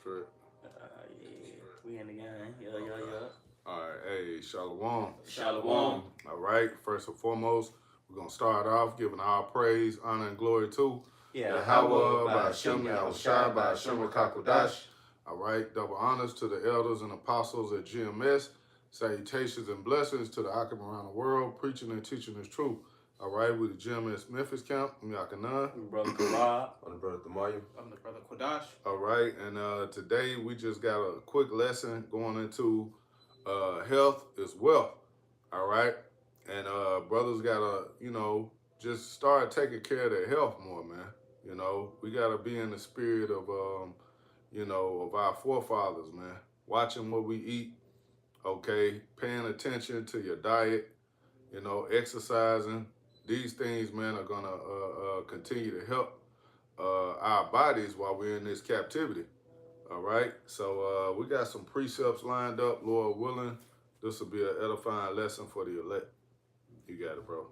Straight. Yeah, we in the game. Yeah. All right. Hey, Shalom. Shalom. All right. First and foremost, we're going to start off giving our praise, honor, and glory to Yeah, Hawa Yahweh, by by Hashem, Hashem Yahushai, Yahushai by by Hashem, Hashem Rakakwadash. Rakakwadash. All right. Double honors to the elders and apostles at GMS. Salutations and blessings to the Akim around the world, preaching and teaching this truth. All right. With the GMS Memphis camp, I'm Yakanan. Brother Karab. I'm the brother Thamaya. I'm the brother Quadash. All right, and today we just got a quick lesson going into health is wealth. All right, and brothers gotta, just start taking care of their health more, man. We gotta be in the spirit of, of our forefathers, man. Watching what we eat, okay, paying attention to your diet, exercising. These things, man, are gonna continue to help our bodies while we're in this captivity. All right. So we got some precepts lined up, Lord willing. This will be an edifying lesson for the elect. You got it, bro.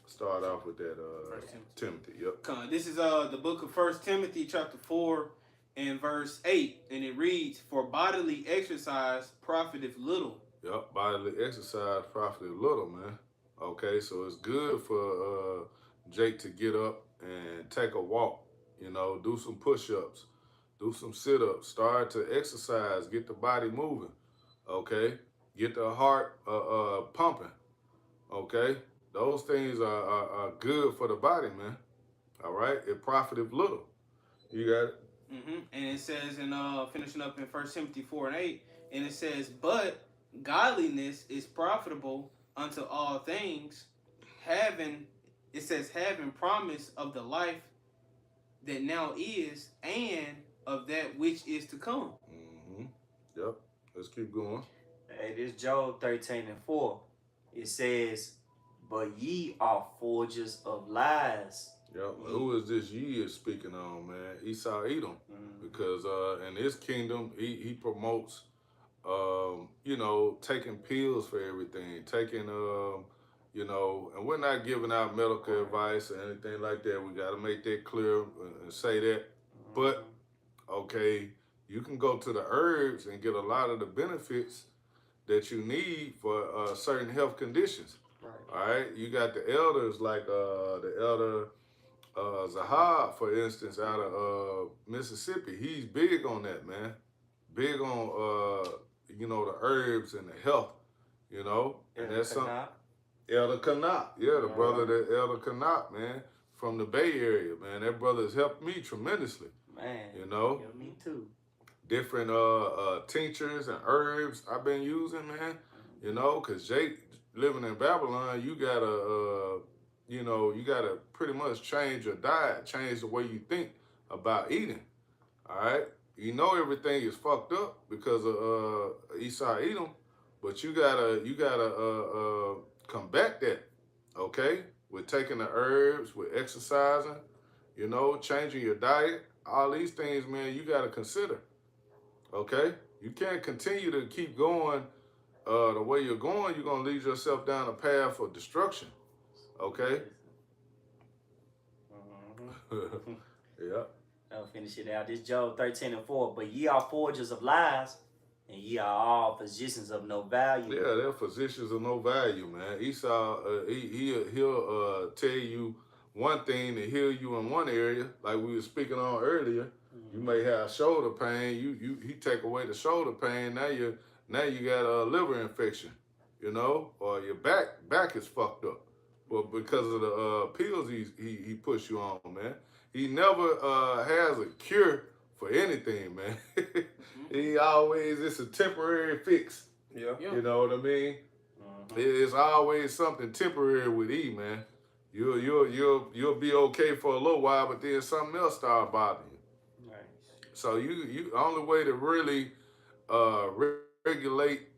Start off with that Timothy. Yep. This is the book of 1 Timothy chapter 4 and verse 8. And it reads, "For bodily exercise profiteth little." Yep. Bodily exercise profiteth little, man. Okay. So it's good for Jake to get up and take a walk, do some push-ups, do some sit-ups, start to exercise, get the body moving, okay? Get the heart pumping, okay? Those things are good for the body, man, all right? It profiteth little. You got it? And it says, in finishing up in 1 Timothy 4 and 8, and it says, "But godliness is profitable unto all things, having promise of the life that now is, and of that which is to come." Yep. Let's keep going. Hey, this Job 13:4. It says, "But ye are forgers of lies." Yep. Who is this ye is speaking on, man? Esau Edom. Because in his kingdom, he promotes, taking pills for everything, taking, and we're not giving out medical advice or anything like that. We got to make that clear and say that. But, okay, you can go to the herbs and get a lot of the benefits that you need for certain health conditions. Right. All right? You got the elders like the elder Zahab, for instance, out of Mississippi. He's big on that, man. Big on, the herbs and the health, and that's something. Elder Canuck, yeah, the brother that Elder Canuck, man, from the Bay Area, man. That brother has helped me tremendously. Man, Yeah, me too. Different tinctures and herbs I've been using, man. Cause Jake living in Babylon, you gotta, you gotta pretty much change your diet, change the way you think about eating. All right, everything is fucked up because of Esau Edom, but you gotta combat that, okay? With taking the herbs, with exercising, changing your diet, all these things, man, you got to consider, okay? You can't continue to keep going the way you're going. You're going to lead yourself down a path of destruction, okay? Yeah. I'll finish it out. This Job 13:4. "But ye are forgers of lies, and ye are all physicians of no value." Yeah, they're physicians of no value, man. Esau, he'll tell you one thing to heal you in one area, like we were speaking on earlier. You may have shoulder pain. He take away the shoulder pain. Now you got a liver infection, or your back is fucked up. Well, because of the pills he puts you on, man. He never has a cure for anything, man. It's a temporary fix. Yeah. You know what I mean? It's always something temporary with E, man. You'll be okay for a little while, but then something else start bothering you. Right. So you only way to really regulate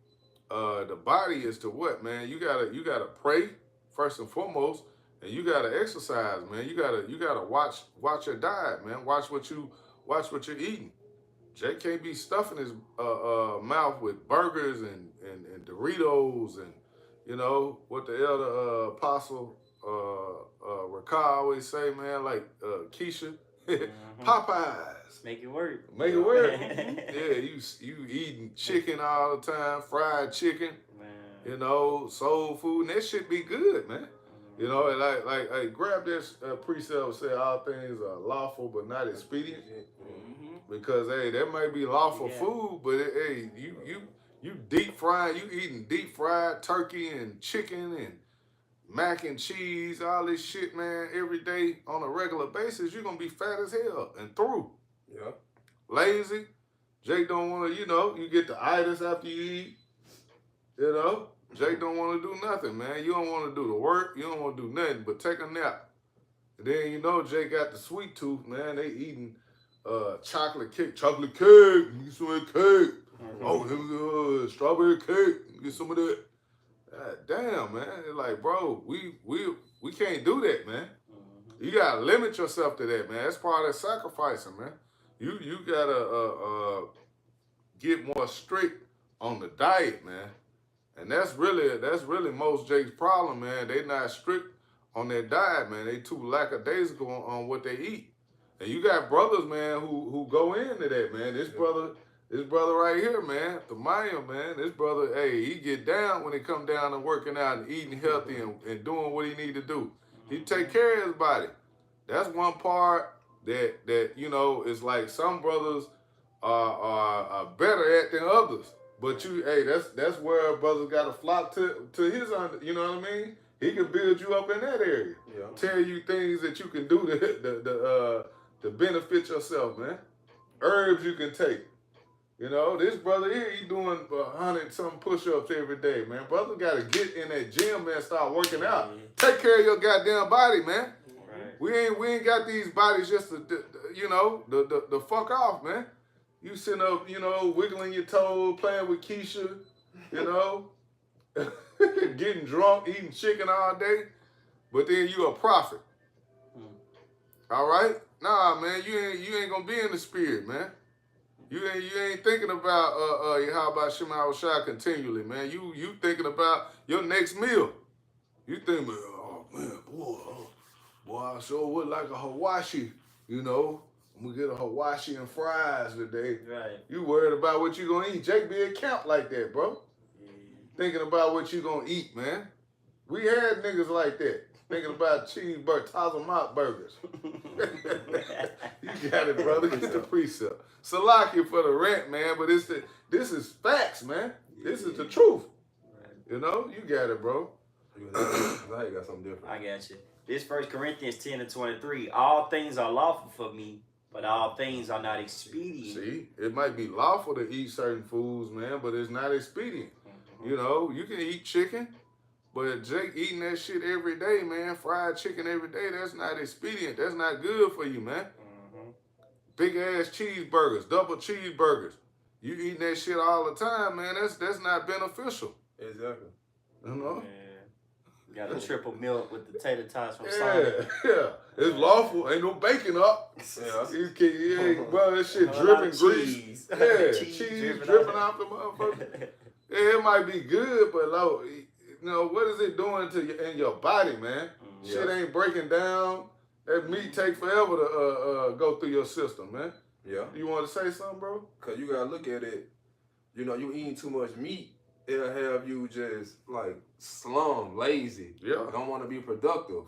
the body is to what, man? You gotta pray first and foremost, and you gotta exercise, man. You gotta watch your diet, man. Watch what you're eating. Jay can't be stuffing his mouth with burgers and Doritos and what the elder apostle Rakah always say, man, like Keisha. Popeyes. Make it work. Make it work. Yeah, you eating chicken all the time, fried chicken, Man. you know, soul food, and that shit be good, man. You know, and like grab this precept say all things are lawful but not expedient, because hey, that might be lawful food, but hey, you deep fried, you eating deep fried turkey and chicken and mac and cheese, all this shit, man, every day on a regular basis, you're gonna be fat as hell and through. Yeah. Lazy. Jake don't want to, you know, you get the itis after you eat. You know, Jake don't want to do nothing, man. You don't want to do the work. You don't want to do nothing but take a nap. And then you know Jake got the sweet tooth, man. They eating chocolate cake. Get some of that cake. Oh, here we go, strawberry cake. Get some of that. God damn, man. It's like, bro, we can't do that, man. You gotta limit yourself to that, man. That's part of sacrificing, man. You gotta get more strict on the diet, man. And that's really most Jake's problem, man. They not strict on their diet, man. They too lackadaisical on what they eat. And you got brothers, man, who go into that, man. This brother right here, man, Thamaya, man, this brother, hey, he get down when it come down to working out and eating healthy and doing what he need to do. He take care of his body. That's one part that you know, is like some brothers are better at than others. But that's where brothers got to flock to his you know what I mean? He can build you up in that area. Yeah. Tell you things that you can do to benefit yourself, man. Herbs you can take. You know, this brother here, he doing 100-something push-ups every day, man. Brother got to get in that gym, man, start working out. Take care of your goddamn body, man. Right. We ain't got these bodies just to you know, the fuck off, man. You sitting up, you know, wiggling your toes, playing with Keisha, you know, getting drunk, eating chicken all day, but then you a prophet. All right? Nah, man, you ain't gonna be in the spirit, man. You ain't thinking about how about Shema Shah continually, man. You thinking about your next meal. You think, oh man, boy, I sure would like a Hawashi, you know. I'm gonna get a Hawashi and fries today. Right. You worried about what you gonna eat. Jake be at camp like that, bro. Thinking about what you gonna eat, man. We had niggas like that. Thinking about cheeseburger, Tazamat burgers. You got it, brother. Get the precept. Salaki for the rent, man, but this is facts, man. This is the truth. You know, you got it, bro. Now you got something different. I got you. This 1 Corinthians 10:23. All things are lawful for me, but all things are not expedient. See, it might be lawful to eat certain foods, man, but it's not expedient. You know, you can eat chicken, but Jake eating that shit every day, man, fried chicken every day, that's not expedient. That's not good for you, man. Big ass cheeseburgers, double cheeseburgers. You eating that shit all the time, man, that's not beneficial. Exactly. You know? Man. Got a triple milk with the tater tots from Yeah, Sonic. yeah. It's lawful. Ain't no bacon up. Yeah. Bro, that shit A lot dripping of grease. cheese. Yeah, Cheese cheese dripping dripping out off the motherfucker. Yeah, it might be good, but low, you know, what is it doing to in your body, man? Shit ain't breaking down. That meat take forever to go through your system, man. Yeah. You want to say something, bro? Cause you gotta look at it. You know, you eating too much meat, it'll have you just like slum, lazy. Yeah. Don't want to be productive.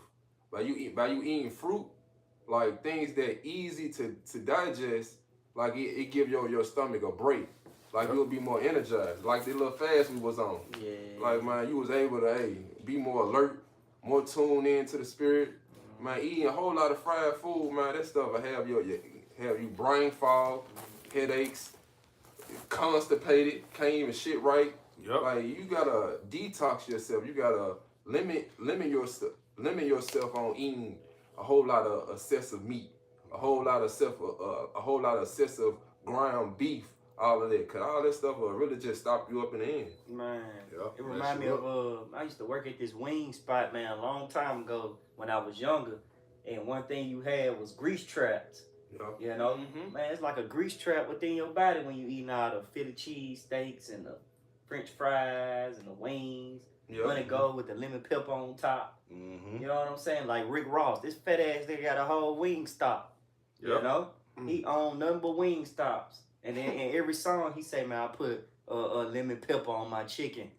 By you eating fruit, like things that easy to digest, like it give your stomach a break. Like you'll be more energized. Like the little fast we was on. Yeah. Like man, you was able to be more alert, more tuned in to the spirit. Man, eating a whole lot of fried food, man, that stuff will have you brain fog, headaches, constipated, can't even shit right. Yep. Like you gotta detox yourself. You gotta limit yourself on eating a whole lot of excessive meat, a whole lot of excessive ground beef, all of that. Cause all that stuff will really just stop you up in the end. Man, Yep, it remind me of I used to work at this wing spot, man, a long time ago when I was younger, and one thing you had was grease traps. Yep. You know, man, it's like a grease trap within your body when you eating all the Philly cheese steaks and the French fries and the wings. Yep. When it go with the lemon pepper on top. Mm-hmm. You know what I'm saying? Like Rick Ross, this fat ass nigga got a whole wing stop. You know, he owned nothing but wing stops, and then in every song he say, "Man, I put a lemon pepper on my chicken."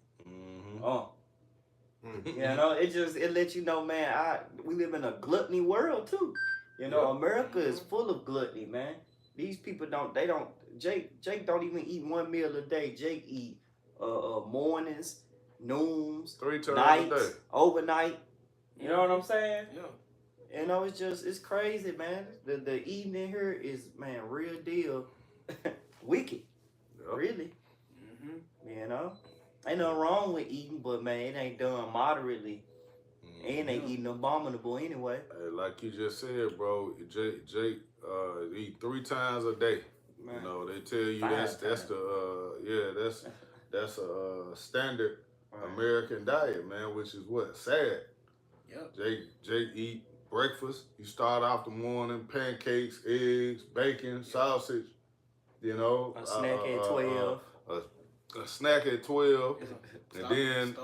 You know, it lets you know, man. We live in a gluttony world too. You know, America is full of gluttony, man. These people don't. Jake don't even eat one meal a day. Jake eat mornings, noons, 3 times nights, a day, overnight. You know what I'm saying? Yeah. You know, it's crazy, man. The eating in here is, man, real deal wicked. Really. You know? Ain't nothing wrong with eating, but man, it ain't done moderately. And they eating abominable anyway. Hey, like you just said, bro, Jake eat 3 times a day. Man. You know, they tell you 5 that's times. that's a standard American diet, man, which is what? Sad. Jake eat breakfast. You start off the morning, pancakes, eggs, bacon, sausage, you know. A snack at 12. A snack at 12. And then,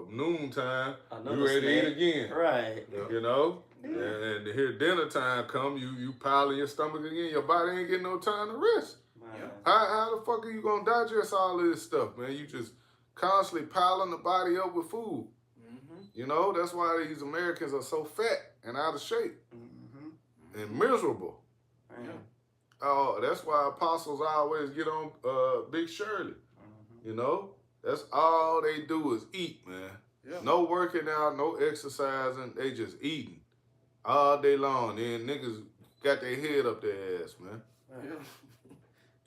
noontime, you ready to eat again. Right. You know? And here dinner time come, you piling your stomach again. Your body ain't getting no time to rest. How the fuck are you going to digest all of this stuff, man? You just constantly piling the body up with food. You know? That's why these Americans are so fat and out of shape and miserable. Oh, that's why apostles always get on Big Shirley. You know? That's all they do is eat, man. No working out, no exercising. They just eating all day long. Then niggas got their head up their ass, man.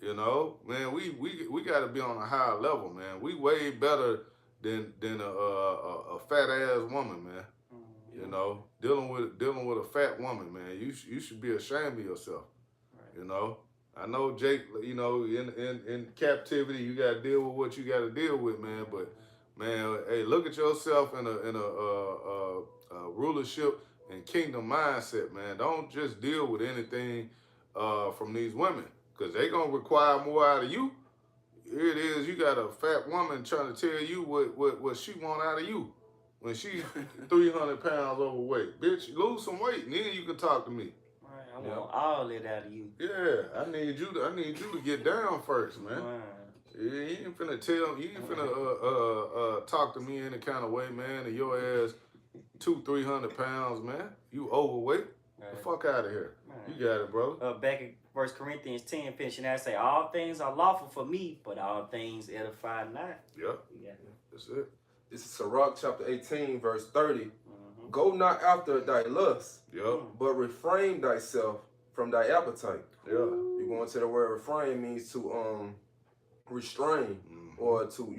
You know? Man, we got to be on a higher level, man. We way better than a fat ass woman, man. You know? Dealing with a fat woman, man. You should be ashamed of yourself. You know, I know Jake. You know, in captivity, you got to deal with what you got to deal with, man. But man, hey, look at yourself in a rulership and kingdom mindset, man. Don't just deal with anything from these women, because they gonna require more out of you. Here it is, you got a fat woman trying to tell you what she want out of you when she's 300 pounds overweight. Bitch, lose some weight, and then you can talk to me. I want all that out of you. Yeah, I need you to get down first, man. You ain't finna talk to me any kind of way, man. And your ass 200-300 pounds, man. You overweight. The fuck out of here. You got it, bro. Back in 1 Corinthians 10, finishing that, say, all things are lawful for me, but all things edify not. Yep. That's it. This is Sirach chapter 18, verse 30. Go not after thy lust, but refrain thyself from thy appetite. You go into the word refrain means to restrain or to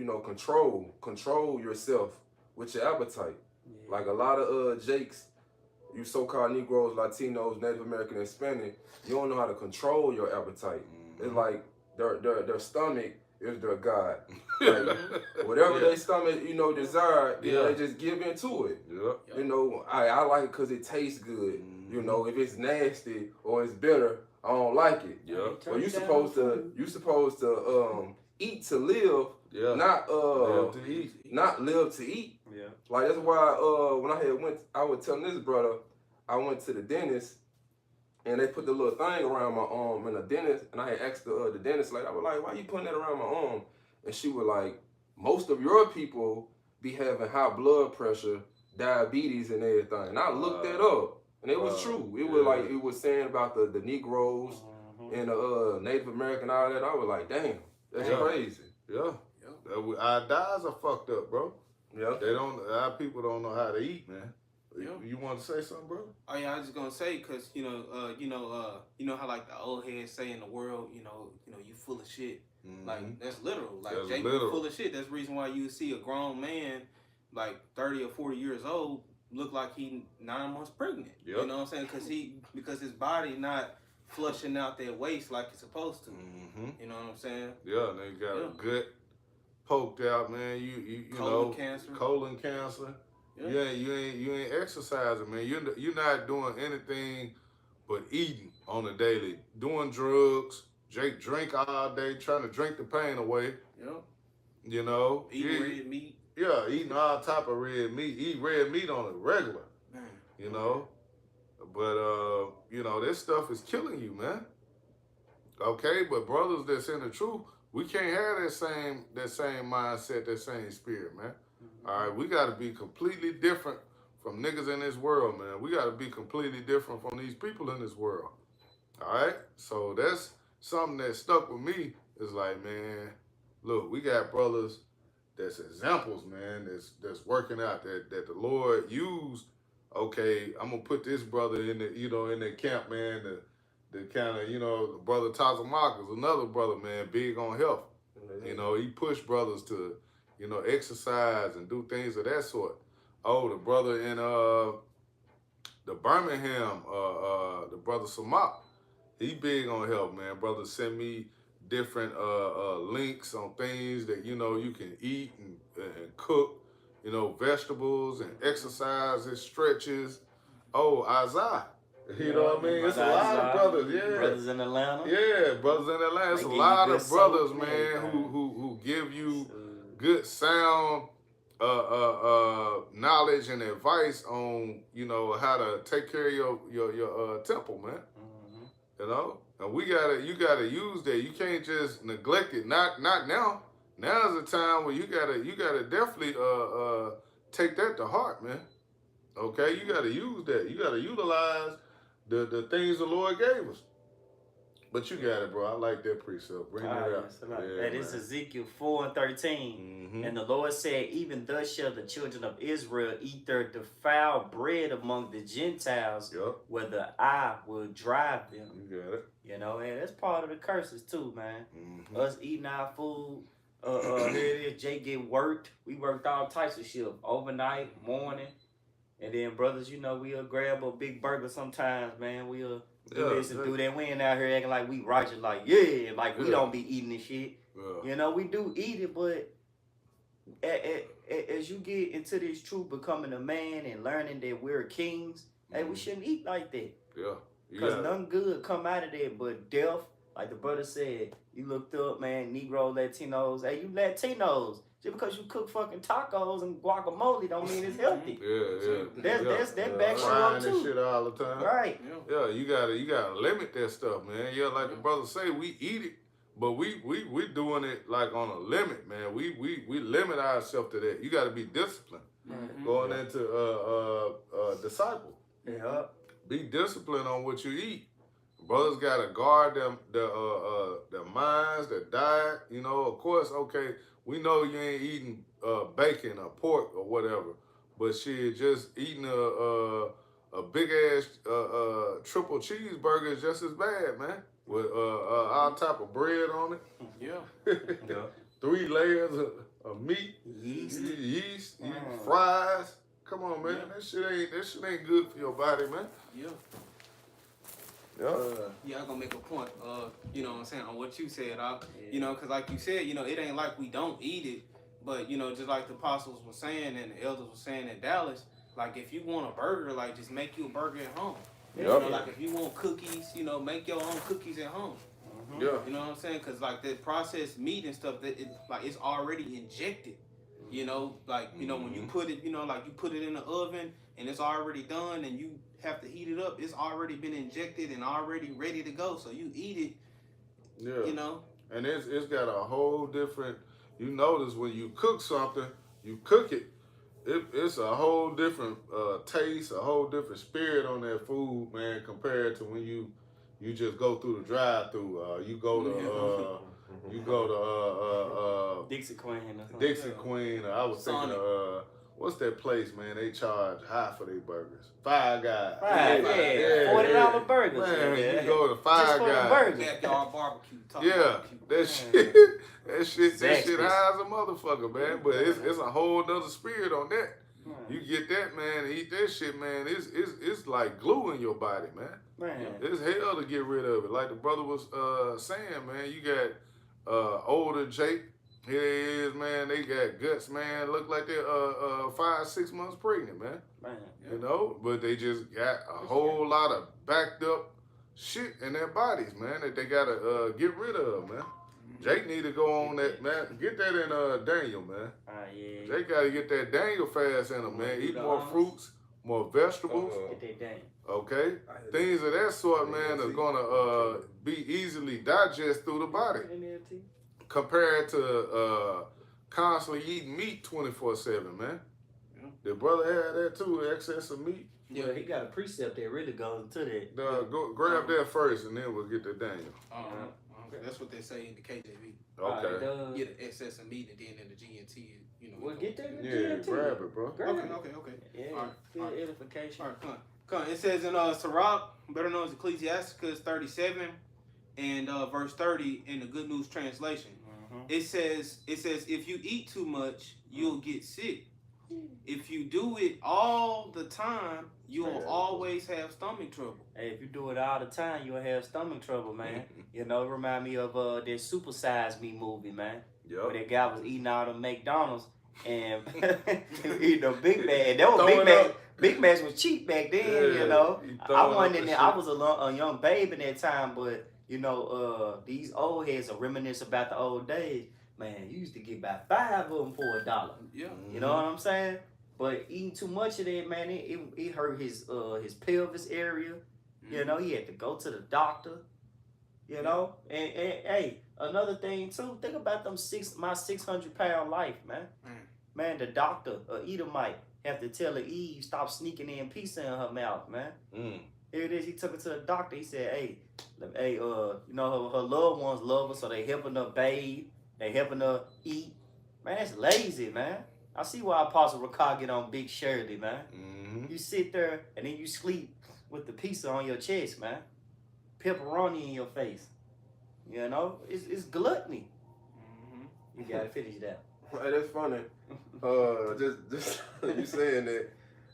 control yourself with your appetite. Like a lot of Jakes, you so-called Negroes, Latinos, Native American, and Hispanic, you don't know how to control your appetite. It's like their stomach is their God. Like, whatever their stomach, desire, they just give into it. You know, I like it because it tastes good. You know, if it's nasty or it's bitter, I don't like it. Well, you supposed to eat to live, not live to eat. Not live to eat. Like that's why when I was telling this brother, I went to the dentist. And they put the little thing around my arm, and the dentist, and I had asked the dentist, like, I was like, why you putting that around my arm? And she was like, most of your people be having high blood pressure, diabetes, and everything. And I looked that up, and it was true. It was like, it was saying about the Negroes and the Native American, all that. I was like, damn, that's crazy. Our diets are fucked up, bro. Our people don't know how to eat, man. You want to say something, bro? Oh yeah, I was just gonna say, cause you know how like the old heads say in the world, you full of shit. Like that's literal. Like Jake full of shit. That's the reason why you see a grown man, like 30 or 40 years old, look like he 9 months pregnant. You know what I'm saying? Because his body not flushing out that waste like it's supposed to. You know what I'm saying? Yeah, and they got a gut poked out, man. You colon cancer. You ain't exercising, man. You're not doing anything but eating on a daily, doing drugs. Jake drink all day, trying to drink the pain away. You know, eating red meat. Eating all type of red meat. Eat red meat on a regular. You know, But you know, this stuff is killing you, man. Okay, but brothers that's in the truth, we can't have that same mindset, that same spirit, man. All right, we got to be completely different from niggas in this world, man. We got to be completely different from these people in this world. All right, so that's something that stuck with me. Is like, man, look, we got brothers that's examples, man. That's working out that the Lord used. Okay, I'm gonna put this brother in the in the camp, man. The kind of the brother Tazamak is another brother, man, big on health. You know, he pushed brothers to exercise and do things of that sort. Oh, the brother in the Birmingham, the brother Samak, he big on health, man. Brother send me different links on things that you can eat and cook, vegetables and exercises, stretches. Oh, Isaiah. You know what I mean? It's a lot of brothers, yeah. Brothers in Atlanta. Yeah, brothers in Atlanta. It's a lot of brothers, man, who give you good sound knowledge and advice on, how to take care of your temple, man. You know? And you gotta use that. You can't just neglect it. Not now. Now is the time where you gotta definitely take that to heart, man. Okay? You gotta use that. You gotta utilize the things the Lord gave us. But you got it, bro. I like that precept. Bring it up. That is Ezekiel 4:13. And the Lord said, even thus shall the children of Israel eat their defiled bread among the Gentiles, whether I will drive them. You got it. And that's part of the curses too, man. Us eating our food. Here it is. Jay get worked. We worked all types of shit. Overnight, morning. And then, brothers, we'll grab a big burger sometimes, man. We'll do this and do that. We ain't out here acting like we righteous, like, we don't be eating this shit. We do eat it, but as you get into this truth, becoming a man and learning that we're kings, hey, we shouldn't eat like that. Yeah. Because nothing good come out of that but death. Like the brother said, you looked up, man, Negro, Latinos. Hey, you Latinos. Just because you cook fucking tacos and guacamole don't mean it's healthy. That backs you up too. Shit all the time. Right. Yeah, you gotta limit that stuff, man. Yeah, like the brother say, we eat it, but we doing it like on a limit, man. We limit ourselves to that. You gotta be disciplined. Going into disciple. Yeah. Be disciplined on what you eat. Brothers gotta guard them their minds, their diet. Of course, okay. We know you ain't eating bacon or pork or whatever, but shit, just eating a big ass triple cheeseburger is just as bad, man. With all type of bread on it. Yeah. 3 layers of meat, yeast, fries. Come on, man. That shit ain't good for your body, man. Yeah. Yeah. I'm gonna make a point, you know what I'm saying, on what you said, because like you said, it ain't like we don't eat it, but, just like the apostles were saying and the elders were saying in Dallas, like, if you want a burger, like, just make you a burger at home. Like, if you want cookies, make your own cookies at home. Yeah. You know what I'm saying? Because, like, the processed meat and stuff, it's already injected. When you put it, like, you put it in the oven and it's already done and you have to heat it up, it's already been injected and already ready to go. So you eat it, And it's got a whole different, you notice when you cook something, you cook it, it's a whole different taste, a whole different spirit on that food, man, compared to when you just go through the drive-through. You go to Dixie Queen or something. Dixie Queen. I was thinking what's that place, man? They charge high for their burgers. Five Guys. $40 burgers. Man, you go to Five Guys. Backyard barbecue. That shit high as a motherfucker, man. But it's a whole other spirit on that. You get that, man, eat that shit, man. It's like glue in your body, man. It's hell to get rid of it. Like the brother was saying, man, you got older Jake. Here he is, man. They got guts, man. Look like they're 5-6 months pregnant, man. But they just got a whole lot of backed up shit in their bodies, man, that they gotta get rid of, man. Jake need to go on that, man. Get that in Daniel, man. Jake gotta get that Daniel fast in him, man. Eat more fruits, more vegetables. Get that damn. Okay, I had things of that sort, man, are NLT. gonna be easily digested through the body NLT. compared to constantly eating meat 24/7, man. Yeah. The brother had that too, excess of meat. Yeah, he got a precept that really goes into that. Go grab that first, and then we'll get to Daniel. Okay, that's what they say in the KJV. Okay. Get the excess of meat, and then in the GNT, you know. Well, get that in the Yeah, GNT. grab it, bro. Grab it. Okay. Yeah, All right, good all right. edification. All right, come on. It says in Sirach, better known as Ecclesiasticus 37 and verse 30 in the Good News Translation. It says if you eat too much, you'll get sick. If you do it all the time, you'll always have stomach trouble. Hey, if you do it all the time, you'll have stomach trouble, man. You know, it remind me of that Super Size Me movie, man. Where Yup. that guy was eating all the McDonald's and eating a Big Mac. And that was Throwing Big Mac. up. Big Macs was cheap back then, Yeah, you know. he I throwing wasn't up in the there. I shit. was a young babe in that time, but you know, these old heads are reminisce about the old days. Man, you used to get about 5 of them for $1. Yeah. You know what I'm saying? But eating too much of that, man, it hurt his pelvis area. You know, he had to go to the doctor. You know, and hey, another thing too. Think about my 600-pound life, man. Man, the doctor, Edomite, have to tell her Eve stop sneaking in pizza in her mouth, man. Here it is. He took her to the doctor. He said, hey, you know, her loved ones love her, so they helping her bathe. They helping her eat. Man, that's lazy, man. I see why Apostle Rakah get on Big Shirley, man. You sit there and then you sleep with the pizza on your chest, man. Pepperoni in your face. You know, it's gluttony. You gotta finish that. Hey, that's funny. Just you saying that,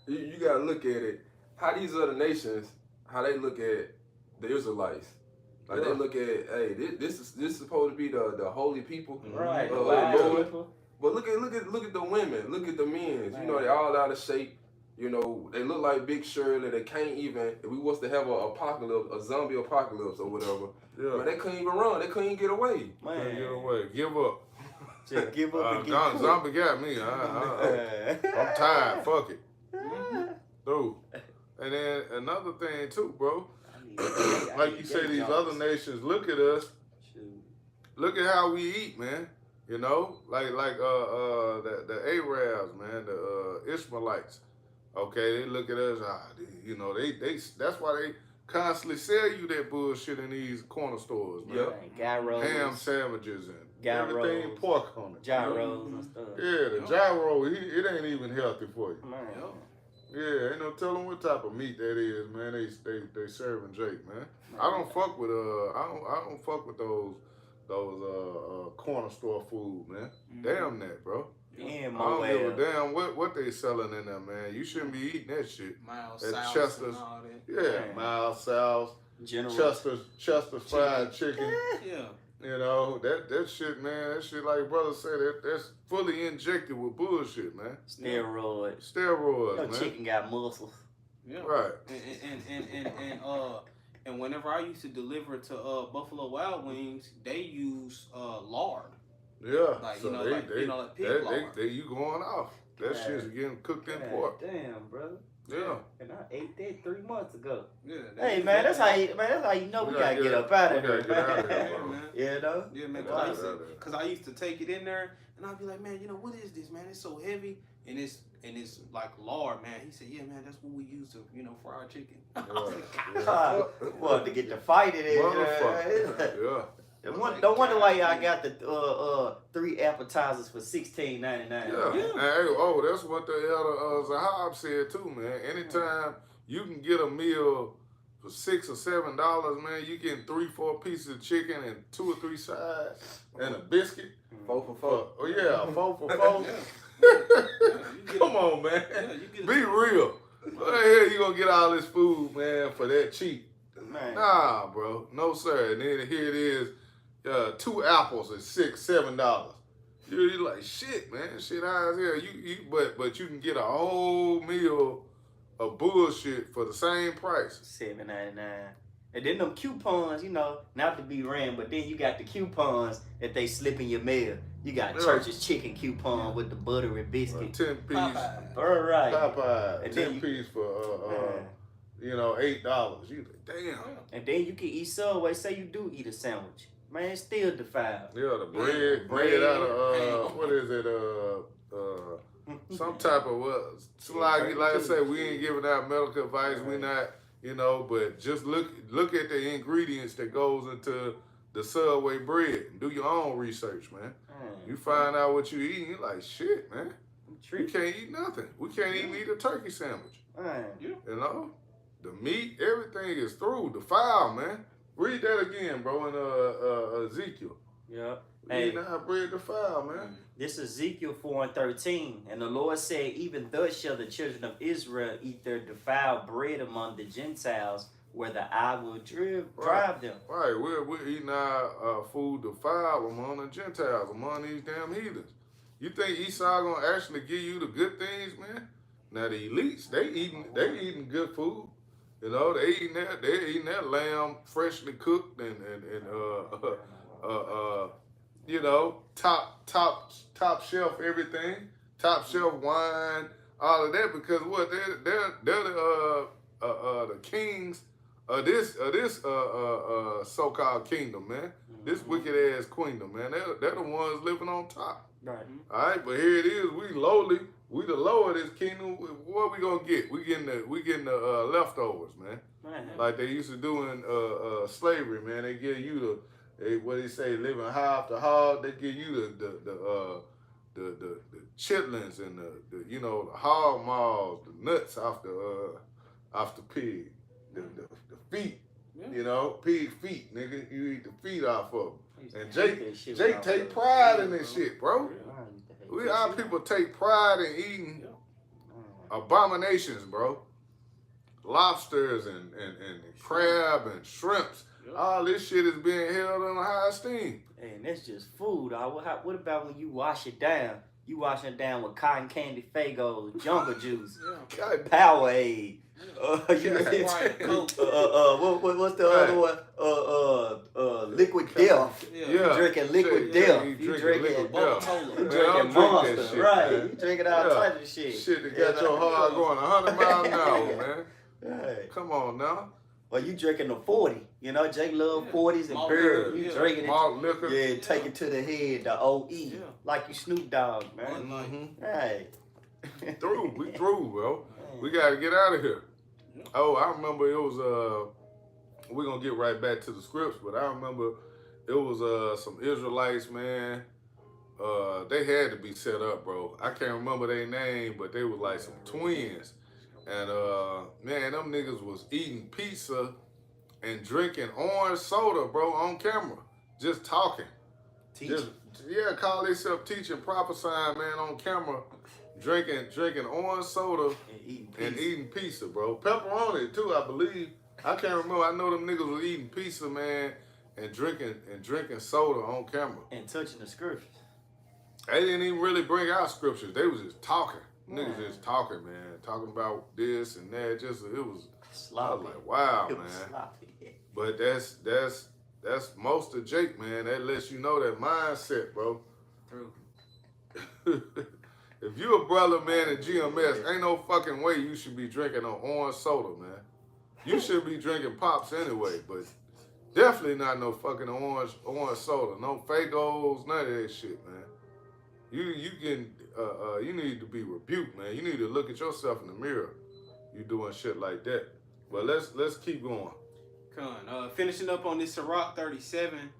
you gotta look at it. How these other nations, how they look at the Israelites. Like they look at, hey, this is supposed to be the holy people. Right. The The wise Lord. people. But look at the women, look at the men. You know, they all out of shape. You know, they look like Big Shirley. They can't even. If we was to have a zombie apocalypse or whatever, man, they couldn't even run. They couldn't even get away. Can't get away. Give up. Just give up and get cool. Zombie got me. I'm tired. Fuck it. Dude. And then another thing too, bro. Like you say, these other nations look at us. Look at how we eat, man. You know, like the Arabs, man, the Ishmaelites. Okay, they look at us. You know, they that's why they constantly sell you that bullshit in these corner stores, man. Gyros. Ham sandwiches and Gyros. everything pork on it. Gyros and stuff. Yeah, the gyro, it ain't even healthy for you. Man. Yeah, ain't no telling what type of meat that is, man. They serving Jake, man. I don't fuck with I don't fuck with those corner store food, man. Damn that, bro. Yeah, I don't give a damn what they selling in there, man. You shouldn't be eating that shit. Mild That sauce Chester's, and all that. yeah, Man. mild sauce, General. Chester's fried chicken. Yeah. You know, that shit, man, that shit, like brother said, that's fully injected with bullshit, man. Steroids. Steroids, Your man. chicken got muscles. Yeah. Right. And whenever I used to deliver to Buffalo Wild Wings, they use lard. Yeah. Like, so like pig lard. you going off. That Yeah. shit's getting cooked in pork. Damn, brother. Yeah. And I ate that 3 months ago. Yeah. Hey, man, that's how you know we gotta get up out of here, We gotta get out of man. here, bro. man. You know? Yeah, man. Right. Because I used to take it in there, and I'd be like, man, you know what is this, man? It's so heavy, and it's like lard, man. He said, yeah, man, that's what we use to, fry our chicken. Well, to get the fight in it. Motherfucker. Yeah. No wonder why y'all got the 3 appetizers for $16.99. Yeah. Yeah. And, hey, that's what the elder Zahab said too, man. Anytime you can get a meal for $6 or $7, man, you getting 3-4 pieces of chicken and 2 or 3 sides and a biscuit. 4 for 4. Oh yeah, 4 for 4. Yeah, Come on, man. Yeah, you get Be real. What the hell you gonna get all this food, man, for that cheap? Man. Nah, bro. No, sir. And then here it is, 2 apples at $6, $7. You're like, shit, man. Shit high as hell. But you can get a whole meal of bullshit for the same price. $7.99. And then them coupons, not to be ran, but then you got the coupons that they slip in your mail. You got Church's chicken coupon with the buttery biscuit. 10 piece. Popeye. All right. Popeye. And 10 then you- piece for $8. You like, damn. And then you can eat Subway. Say you do eat a sandwich. Man, it's still defiled. Yeah, the bread out of what is it? Some type of what? So like I said, we ain't giving out medical advice. We not, but just look at the ingredients that goes into the Subway bread. Do your own research, man. You find out what you eating, you like shit, man. You can't eat nothing. We can't even eat a turkey sandwich. The meat, everything is through. The foul, man. Read that again, bro, in Ezekiel. Yeah. Eat not bread defiled, man. This is Ezekiel 4:13. And the Lord said, even thus shall the children of Israel eat their defiled bread among the Gentiles, where the eye will drive them. Right, we're eating our food defiled among the Gentiles, among these damn heathens. You think Esau gonna actually give you the good things, man? Now the elites, they eating good food. They eating that lamb freshly cooked and top shelf everything, top shelf wine, all of that, because what they're the kings of this so-called kingdom, man. This wicked ass kingdom, man. They're the ones living on top. Right. All right, but here it is. We lowly. We the lower of this kingdom. What we gonna get? We getting the leftovers, man. Like they used to do in slavery, man. They give you what they say, living high off the hog. They give you the chitlins and the hog maws, the nuts off the pig, the feet. Pig feet, nigga. You eat the feet off of them. And Jake take pride in this shit, bro. Our people take pride in eating abominations, bro. Lobsters and crab and shrimps. All this shit is being held in high esteem. And that's just food. What about when you wash it down? You wash it down with cotton candy, Fagos, Jungle Juice, Powerade. What's the other one? Liquid Death. You drinking Liquid Death. You drinking Monster. Right. You drinking all types of shit. Shit that got your heart going 100 miles an hour, man. Right. Come on now. Or you drinking the 40. Jake love 40s and beer. You drinking malt liquor. Yeah, take it to the head, the OE. Like you Snoop Dogg, man. Right. We through, bro. We gotta get out of here. Oh, I remember it was we're gonna get right back to the scripts, but I remember it was some Israelites, man. They had to be set up, bro. I can't remember their name, but they was like some twins. And man, them niggas was eating pizza and drinking orange soda, bro, on camera. Just talking. Call themselves teaching, prophesying, man, on camera. Drinking orange soda and eating pizza, bro. Pepperoni too, I believe. I can't remember. I know them niggas was eating pizza, man, and drinking soda on camera. And touching the scriptures. They didn't even really bring out scriptures. They was just talking. Niggas just talking, man. Talking about this and that. It was sloppy. I was like, wow, man. Sloppy. But that's most of Jake, man. That lets you know that mindset, bro. True. If you a brother, man, in GMS, ain't no fucking way you should be drinking an orange soda, man. You should be drinking pops anyway, but definitely not no fucking orange soda. No Fagos, none of that shit, man. You need to be rebuked, man. You need to look at yourself in the mirror. You doing shit like that. But let's keep going. Finishing up on this Sirach 37,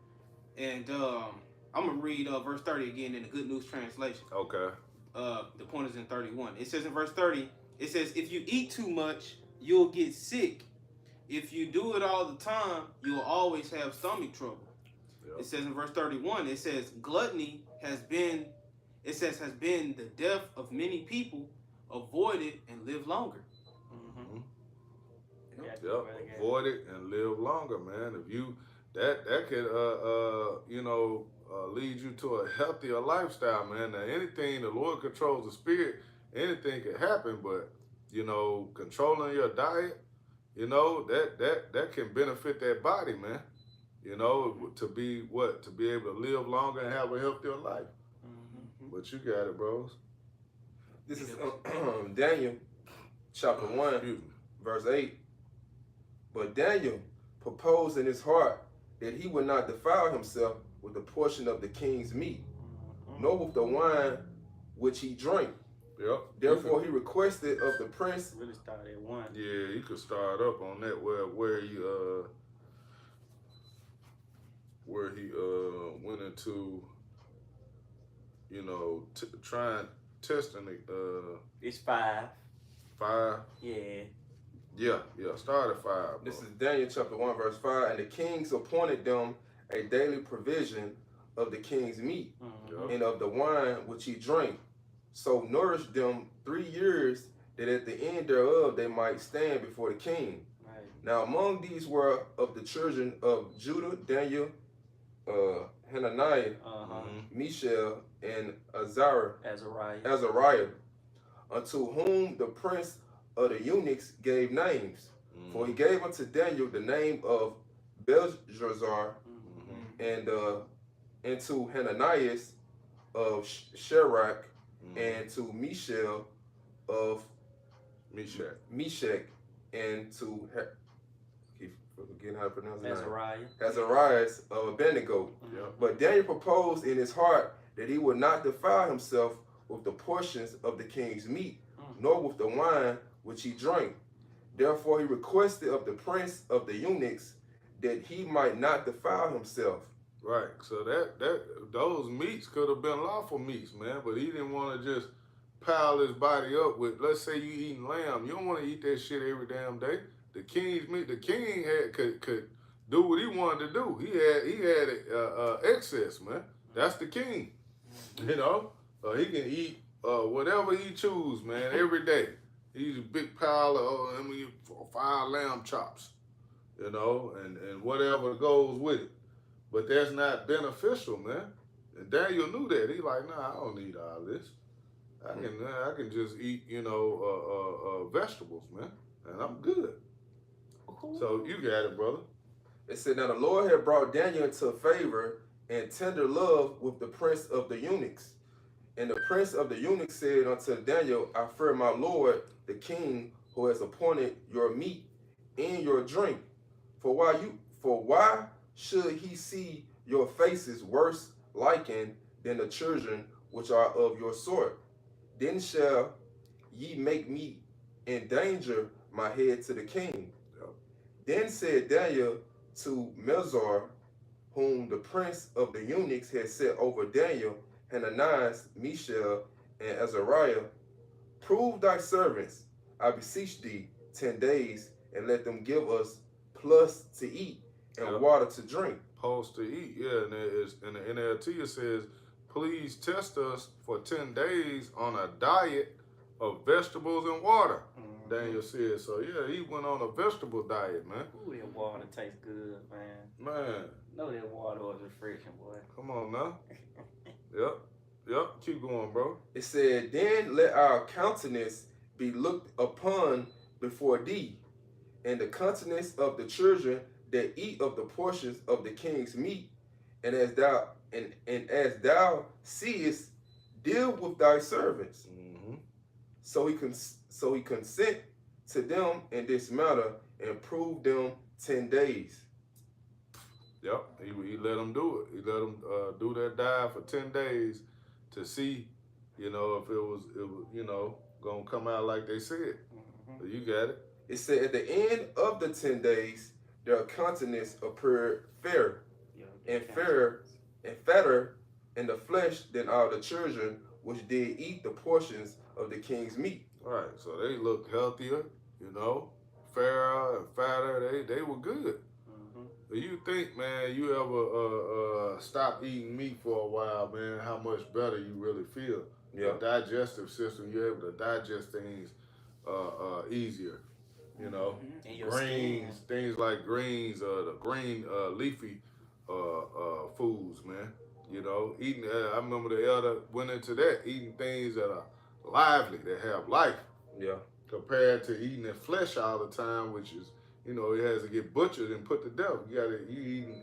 and I'm gonna read verse 30 again in the Good News Translation. Okay. The point is in 31. It says in verse 30, it says, if you eat too much, you'll get sick. If you do it all the time, you'll always have stomach trouble. Yep. It says in verse 31, it says, gluttony has been the death of many people. Avoid it and live longer. Yep. Avoid it and live longer, man. If you that could lead you to a healthier lifestyle, man. Now anything, the Lord controls the spirit, anything can happen, but controlling your diet, you know, that can benefit that body, man. You know, to be what? To be able to live longer and have a healthier life. But you got it, bros. This is Daniel chapter 1, Excuse me. verse 8. But Daniel proposed in his heart that he would not defile himself with the portion of the king's meat, nor with the wine which he drank. Yep. Therefore he requested of the prince. Really start at 1. Yeah, you could start up on that where he went into, you know, trying testing the It's 5. 5. Yeah. Yeah, start at 5. Bro. This is Daniel chapter 1, verse 5. And the kings appointed them a daily provision of the king's meat and of the wine which he drank, so nourished them 3 years, that at the end thereof they might stand before the king. Right. Now among these were of the children of Judah, Daniel, Hananiah, Mishael, and Azariah, unto whom the prince of the eunuchs gave names. For he gave unto Daniel the name of Belshazzar, and to Hananias of Shadrach, and to Mishael of Meshach, and to keep forgetting how to pronounce his name. Azarias of Abednego. But Daniel proposed in his heart that he would not defile himself with the portions of the king's meat, nor with the wine which he drank. Therefore he requested of the prince of the eunuchs that he might not defile himself. Right. So those meats could have been lawful meats, man, but he didn't want to just pile his body up with. Let's say you eating lamb, you don't want to eat that shit every damn day. The king's meat, the king could do what he wanted to do. He had excess, man. That's the king. You know, he can eat whatever he choose, man, every day. He's a big pile of 5 lamb chops, you know, and whatever goes with it. But that's not beneficial, man. And Daniel knew that. He like, nah, I don't need all this. I can just eat, you know, vegetables, man, and I'm good. So you got it, brother. It said, now the Lord had brought Daniel into favor and tender love with the prince of the eunuchs. And the prince of the eunuchs said unto Daniel, I fear my lord, the king, who has appointed your meat and your drink. For why should he see your faces worse likened than the children which are of your sort? Then shall ye make me endanger my head to the king. Then said Daniel to Melzar, whom the prince of the eunuchs had set over Daniel, Hananias, Mishael, and Azariah, prove thy servants, I beseech thee, 10 days, and let them give us plus to eat and water to drink. Supposed to eat, yeah. And in the NLT it says, please test us for 10 days on a diet of vegetables and water. Daniel said. So yeah, he went on a vegetable diet, man. Ooh, that water tastes good, man. Man. Know that water was refreshing, boy. Come on now. Yep. Keep going, bro. It said, then let our countenance be looked upon before thee, and the countenance of the children that eat of the portions of the king's meat, and as thou seest, deal with thy servants. So he consent to them in this matter, and prove them 10 days. Yep, he let them do it. He let them do that dive for 10 days to see, you know, if it was you know, gonna come out like they said. So you got it. It said at the end of the 10 days, their countenance appeared fair, and fatter in the flesh than all the children which did eat the portions of the king's meat. All right, so they looked healthier, you know, fairer and fatter. They were good. Do you think, man, you ever stop eating meat for a while, man, how much better you really feel? Yeah. The digestive system, you're able to digest things easier. You know, greens, things like greens, the green leafy foods, man. You know, eating, I remember the elder went into that, eating things that are lively, that have life. Yeah. Compared to eating the flesh all the time, which is you know, it has to get butchered and put to death. You eating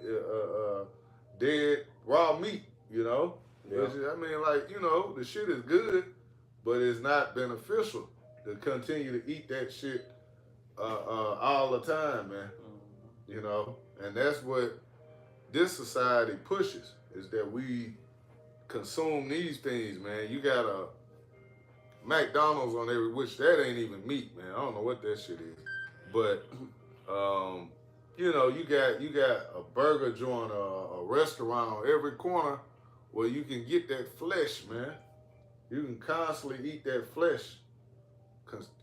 dead raw meat, you know. Yeah. Which, I mean, like, you know, the shit is good, but it's not beneficial to continue to eat that shit all the time, man. You know, and that's what this society pushes, is that we consume these things, man. You got a McDonald's on every, which that ain't even meat, man. I don't know what that shit is, but you know, you got a burger joint, a restaurant on every corner where you can get that flesh, man. You can constantly eat that flesh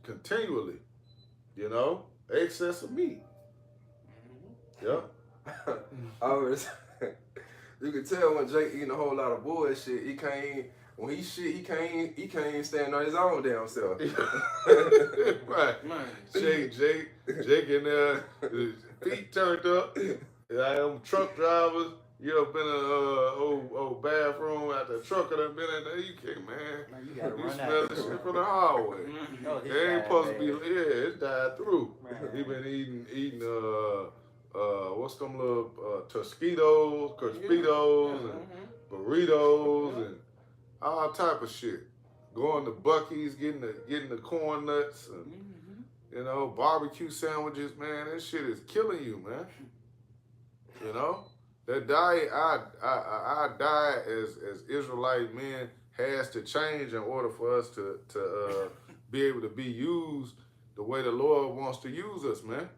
continually, you know, excess of meat. Yeah. I was, you can tell when Jake eating a whole lot of bullshit. He can't. When he shit, he can't even stand on his own damn self. Right. Man. Jake in there, his feet turned up. I am truck drivers. You ever been in a old bathroom after the trucker done been in there? You can't, man. You gotta You run smell out. the shit from the hallway. No, It ain't supposed to be. man. Yeah, it's died through. Man. He been eating what's them little Tostitos, Crispitos, and burritos, and all type of shit. Going to Buc-ee's, getting the corn nuts, and you know, barbecue sandwiches. Man, that shit is killing you, man. You know, that diet, our diet as Israelite men has to change in order for us to be able to be used the way the Lord wants to use us, man.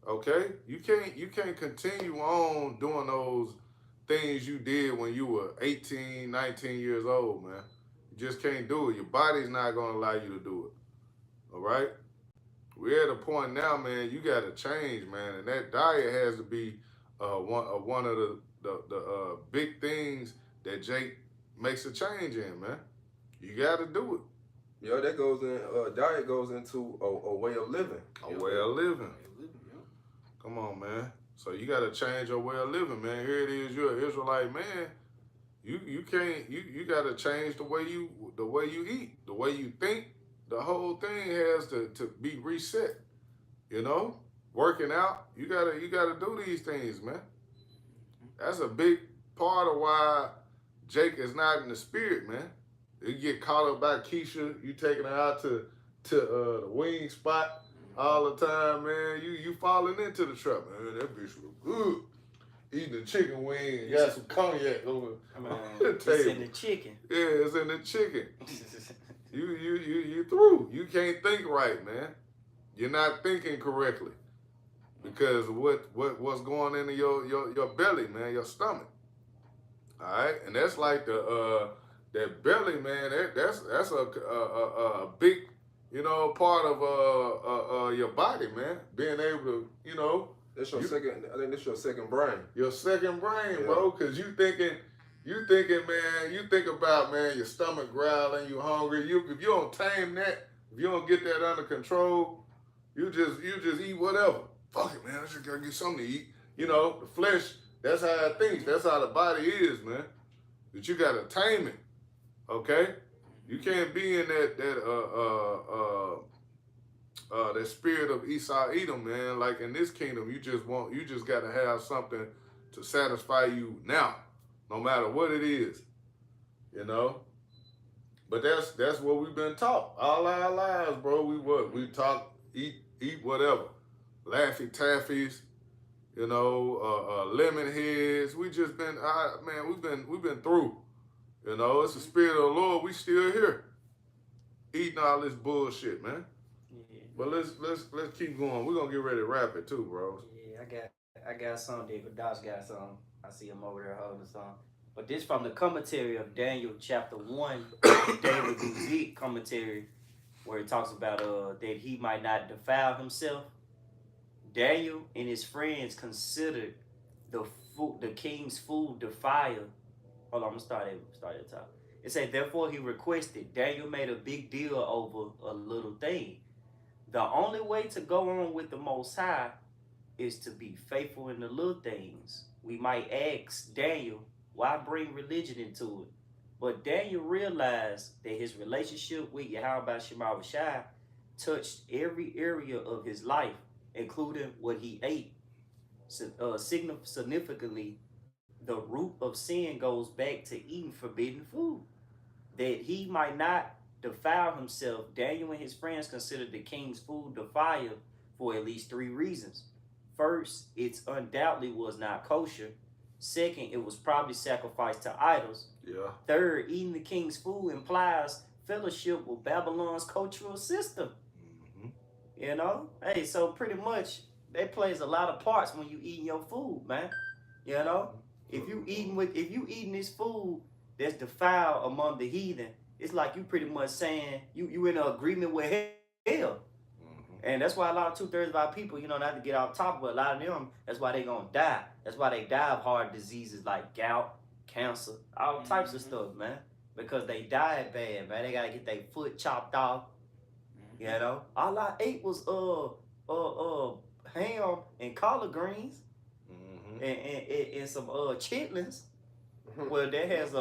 Okay, you can't continue on doing those things you did when you were 18, 19 years old, man. You just can't do it. Your body's not gonna allow you to do it. All right, we're at a point now, man. You got to change, man, and that diet has to be one of the big things that Jake makes a change in, man. You got to do it. Yo, that goes in. Diet goes into a way of living. A way of living. Come on, man. So you got to change your way of living, man. Here it is. You're an Israelite man. You can't. You got to change the way you eat, the way you think. The whole thing has to be reset. You know, working out. You gotta do these things, man. That's a big part of why Jake is not in the spirit, man. You get caught up by Keisha. You taking her out to the wing spot all the time, man. You falling into the trap, man. That bitch was good. Eating a chicken wing and got some cognac over the It's table. in the chicken. Yeah, it's in the chicken. You through. You can't think right, man. You're not thinking correctly because of what's going into your belly, man, your stomach. All right, and that's like that belly, man. That's a big, you know, part of your body, man. Being able to, you know. That's your second. I think that's your second brain. Your second brain, Yeah. bro, because you thinking, man, you think about, man, your stomach growling, you hungry. If you don't tame that, if you don't get that under control, you just eat whatever. Fuck it, man, I just gotta get something to eat. You know, the flesh, that's how it thinks. That's how the body is, man. But you gotta tame it, okay? You can't be in that spirit of Esau Edom, man. Like in this kingdom, you just gotta have something to satisfy you now, no matter what it is, you know. But that's what we've been taught all our lives, bro. We talk, eat whatever, Laffy Taffies, you know, lemon heads. We just been, man, we've been through, you know. It's the spirit of the Lord. We still here, eating all this bullshit, man. But let's keep going. We're gonna get ready to wrap it too, bro. Yeah, I got some. David Doss got some. I see him over there holding some. But this from the commentary of Daniel chapter 1, David Guzik commentary, where it talks about that he might not defile himself. Daniel and his friends considered the king's food defiled. Hold on, I'm gonna start at the top. It said, therefore he requested. Daniel made a big deal over a little thing. The only way to go on with the Most High is to be faithful in the little things. We might ask Daniel, why bring religion into it? But Daniel realized that his relationship with Yahweh Shema Shai touched every area of his life, including what he ate. Significantly, the root of sin goes back to eating forbidden food. That he might not defile himself, Daniel and his friends considered the king's food defiled for at least 3 reasons. First, it undoubtedly was not kosher. Second, it was probably sacrificed to idols. Yeah. Third, eating the king's food implies fellowship with Babylon's cultural system. You know? Hey, so pretty much that plays a lot of parts when you eating your food, man. You know? If you eating this food that's defiled among the heathen, it's like you pretty much saying you in an agreement with hell. And that's why a lot of 2/3 of our people, you know, not to get off top, but a lot of them, that's why they gonna die. That's why they die of hard diseases like gout, cancer, all types of stuff, man. Because they died bad, man. They gotta get their foot chopped off. You know, all I ate was ham and collard greens and some chitlins. Well, that has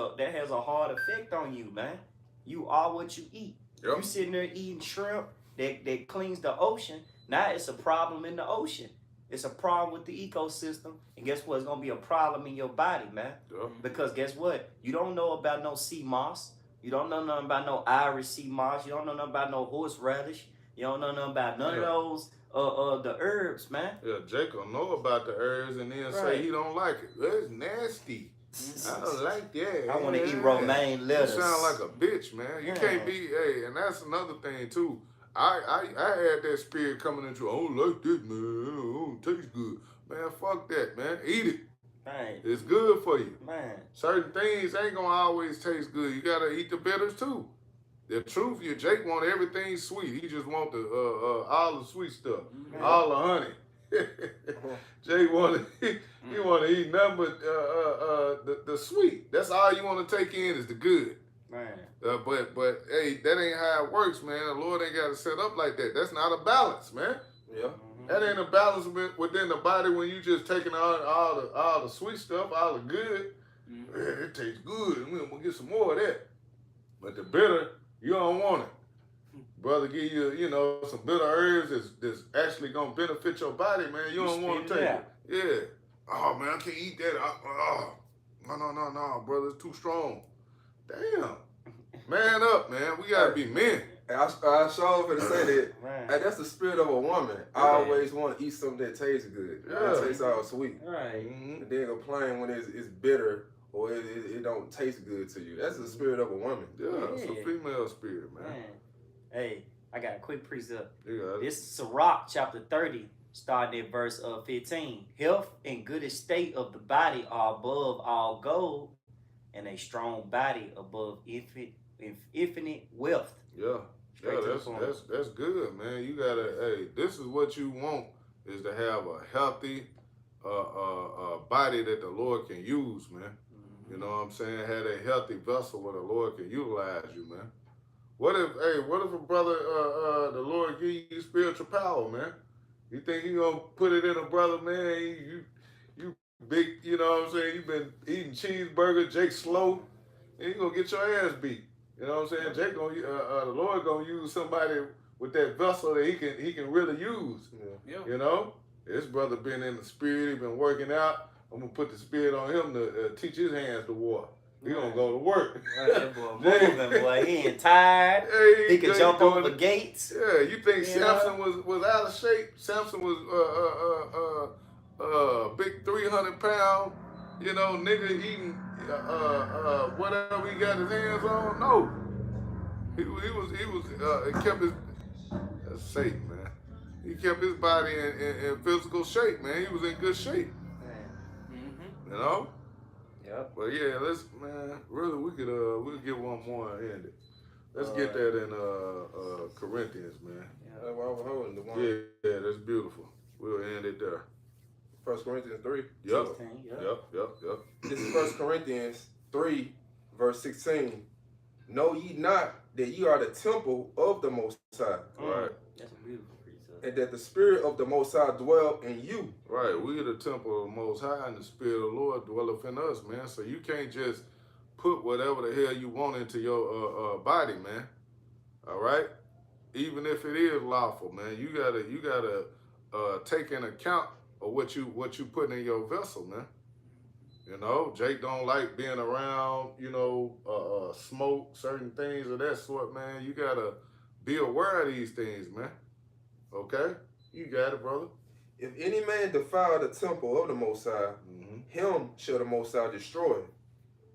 a hard effect on you, man. You are what you eat. Yep. You sitting there eating shrimp that cleans the ocean. Now it's a problem in the ocean. It's a problem with the ecosystem. And guess what? It's gonna be a problem in your body, man. Yep. Because guess what? You don't know about no sea moss. You don't know nothing about no Irish sea moss. You don't know nothing about no horseradish. You don't know nothing about none of those the herbs, man. Yeah, Jacob know about the herbs and then say he don't like it. That's nasty. I don't like that. I want to eat romaine lettuce. You sound like a bitch, man. You can't be, and that's another thing too. I had that spirit coming into, I don't like this, man. It don't taste good. Man, fuck that, man. Eat it. Man. It's good for you. Man. Certain things ain't gonna always taste good. You gotta eat the bitters too. The truth, Jake want everything sweet. He just want the all the sweet stuff, all the honey. Jake he want to eat nothing but the sweet. That's all you want to take in is the good. Man. But hey, that ain't how it works, man. The Lord ain't got to set up like that. That's not a balance, man. Yeah. That ain't a balance within the body when you just taking all the sweet stuff, all the good. Man, it tastes good. We're gonna get some more of that. But the bitter, you don't want it. Brother give you, some bitter herbs that's actually gonna benefit your body, man. You don't want to take it. Yeah. Oh man, I can't eat that. No, brother, it's too strong. Damn. Man up, man. We gotta be men. I sure for to say that. Hey, that's the spirit of a woman. I always want to eat something that tastes good. That tastes all sweet. Right. And then complain when it's bitter or it don't taste good to you. That's the spirit of a woman. Yeah, it's a female spirit, man. Hey, I got a quick precept. Yeah. This is Sirach chapter 30, starting at verse 15. Health and good estate of the body are above all gold, and a strong body above infinite wealth. Yeah. That's good, man. You gotta, this is what you want, is to have a healthy body that the Lord can use, man. You know what I'm saying? Have a healthy vessel where the Lord can utilize you, man. What if a brother, the Lord give you spiritual power, man? You think he gonna put it in a brother, man? You big, you know what I'm saying? You been eating cheeseburger, Jake slow, and you gonna get your ass beat. You know what I'm saying? Jake gonna, the Lord gonna use somebody with that vessel that he can really use. Yeah. You know, this brother been in the spirit, he been working out. I'm gonna put the spirit on him to teach his hands to war. He gonna go to work. That boy moving, boy. He ain't tired. Hey, He can jump over the gates. Yeah, you think Samson was out of shape? Samson was big 300-pound, nigga eating whatever he got his hands on. No, he kept his that's Satan, man. He kept his body in physical shape, man. He was in good shape. You know? Yep. But yeah, really we could get one more and end it. Let's get that in Corinthians, man. That's why I was holding the one. Yeah, that's beautiful. We'll end it there. 1 Corinthians 3. Yep. 16, Yep. This is 1 Corinthians 3, verse 16. Know ye not that ye are the temple of the Most High? Right. That's a beautiful precept. And that the Spirit of the Most High dwell in you. Right. We are the temple of the Most High, and the Spirit of the Lord dwelleth in us, man. So you can't just put whatever the hell you want into your body, man. All right? Even if it is lawful, man. You gotta take into account of what you put in your vessel, man. You know, Jake don't like being around, you know, smoke, certain things of that sort, man. You gotta be aware of these things, man. Okay? You got it, brother. If any man defile the temple of the Most High, him shall the Most High destroy.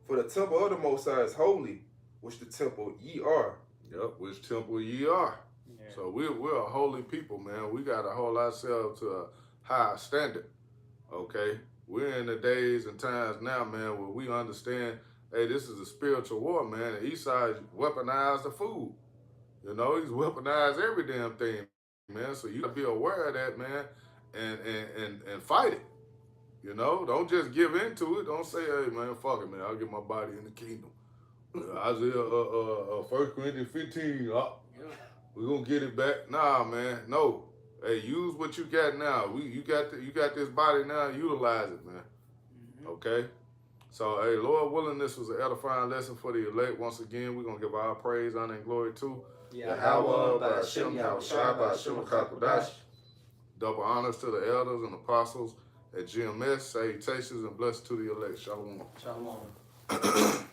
For the temple of the Most High is holy, which the temple ye are. Yep, which temple ye are. Yeah. So we're a holy people, man. We got to hold ourselves to a high standard. Okay? We're in the days and times now, man, where we understand, hey, this is a spiritual war, man. And Esau weaponized the food. You know, he's weaponized every damn thing, man. So you gotta be aware of that, man, and fight it. You know, don't just give into it. Don't say, hey, man, fuck it, man. I'll get my body in the kingdom. Isaiah, 1 Corinthians 15, we're gonna get it back. Nah, man, no. Hey, use what you got now. You got this body now. Utilize it, man. Okay. So, hey, Lord willing, this was an edifying lesson for the elect. Once again, we're gonna give our praise, honor, and glory to Yahweh, Ba'ashem, Yahushua, Ba'ashem, HaKadosh. double honors to the elders and apostles at GMS. Salutations and blessings to the elect. Shalom. Shalom.